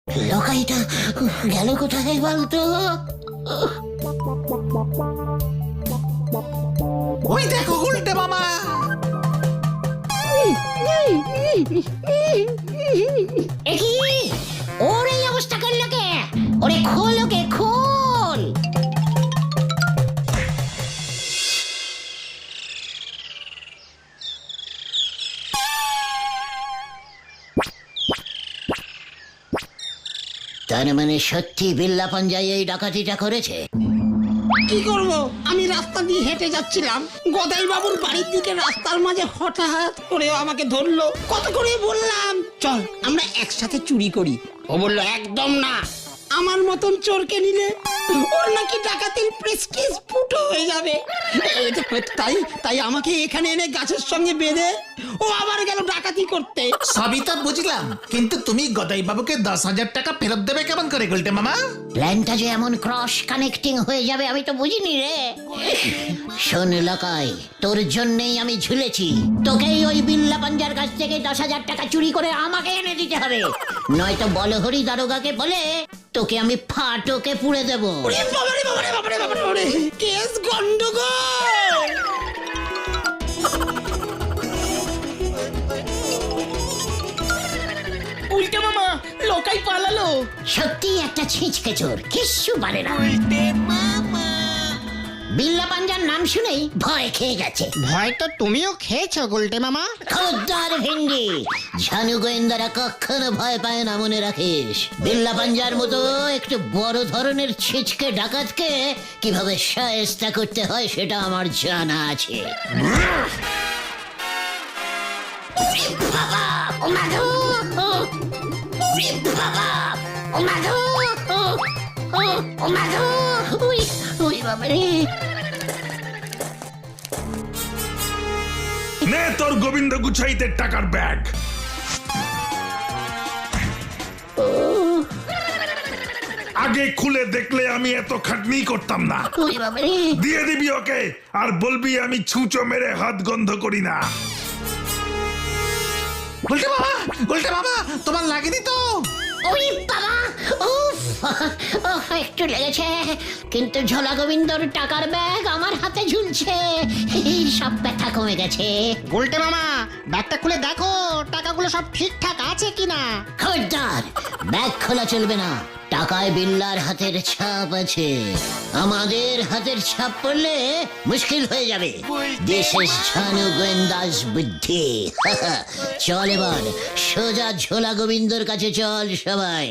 লকাইটা গেল কোথায় বলতো? ওই দেখো উল্টে মামা। একই ওর এই অবস্থা করলো কে? ওরে খোল, ওকে খোল। তার মানে সত্যি বিল্লা পাঞ্জাই এই ডাকাতিটা করেছে? কি করব? আমি রাস্তা দিয়ে হেঁটে যাচ্ছিলাম, গদাই বাবুর বাড়ির দিকে রাস্তার মাঝে হঠাৎ করে আমাকে ধরলো। কত করে বললাম চল আমরা একসাথে চুরি করি, ও বললো একদম না, আমার মতন চোরকে নিলে ওর নাকি ডাকাতির প্রেস্টিজ ফুটো হয়ে যাবে। তাই তাই আমাকে এখানে এনে গাছের সঙ্গে বেঁধে ও আবার গেল ডাকাতি করতে। সবই তো বুঝলাম, কিন্তু তুমি গদাই বাবুকে 10,000 টাকা ফেরত দেবে কেমন করে গুলটে মামা? প্ল্যানটা যে এমন ক্রস কানেক্টিং হয়ে যাবে আমি তো বুঝিনি রে। শোন লকাই, তোর জন্যই আমি ঝুলেছি। তোকেই ওই বিল্লা পাঞ্জার কাছ থেকে 10,000 টাকা চুরি করে আমাকে এনে দিতে হবে, নয়তো বলহরি দারোগাকে বলে তোকে আমি ফাটকে পুড়ে দেবো। ওরে বাবারে বাবারে বাবারে বাবারে বাবারে, কেস গন্ডগোল। উল্টে মামা, লোকাই পালালো। সত্যি একটা ছিঁচকে চোর, কিচ্ছু পারে না। বিল্লা পাঞ্জার নাম শুনেই ভয় খেয়ে গেছে। ভয় তো তুমিও খেয়েছো গুলটে মামা। খোদ্দার ভিন্ডি, ঝানু গোয়েন্দারা কখনো ভয় পায় না, মনে রাখিস। বিল্লা পাঞ্জার মতো একটু বড় ধরনের ছিচকে ডাকাতকে কিভাবে শায়েস্তা করতে হয় সেটা আমার জানা আছে। বাবা, ও মাধু, বাবা, ও মাধু, ও মাধু, ওই ওই বাবারে। নে তোর গোবিন্দ গুছাইতে টাকার ব্যাগ। আগে খুলে দেখলে আমি এত খাটনি করতাম না। ওই বাবারে। দিয়ে দিবি ওকে, আর বলবি আমি ছুঁচো মেরে হাত গন্ধ করি না। গুলটে মামা তোমার লাগেনি তো? ওই বাবা, উফ, একটু লেগেছে, কিন্তু ঝোলা গোবিন্দর টাকার ব্যাগ আমার হাতে ঝুলছে, সব ব্যথা কমে গেছে। গুলটে মামা ব্যাগটা খুলে দেখো টাকাগুলো সব ঠিকঠাক আছে কিনা। খবরদার, ব্যাগ খোলা চলবে না, টাকায় বিল্লার হাতের ছাপ আছে। আমাদের হাতের ছাপ পড়লে মুশকিল হয়ে যাবে। দিস ইজ ঝানু গোয়েন্দাস বুদ্ধি। চল এবার সোজা ঝোলা গোবিন্দর কাছে চল সবাই।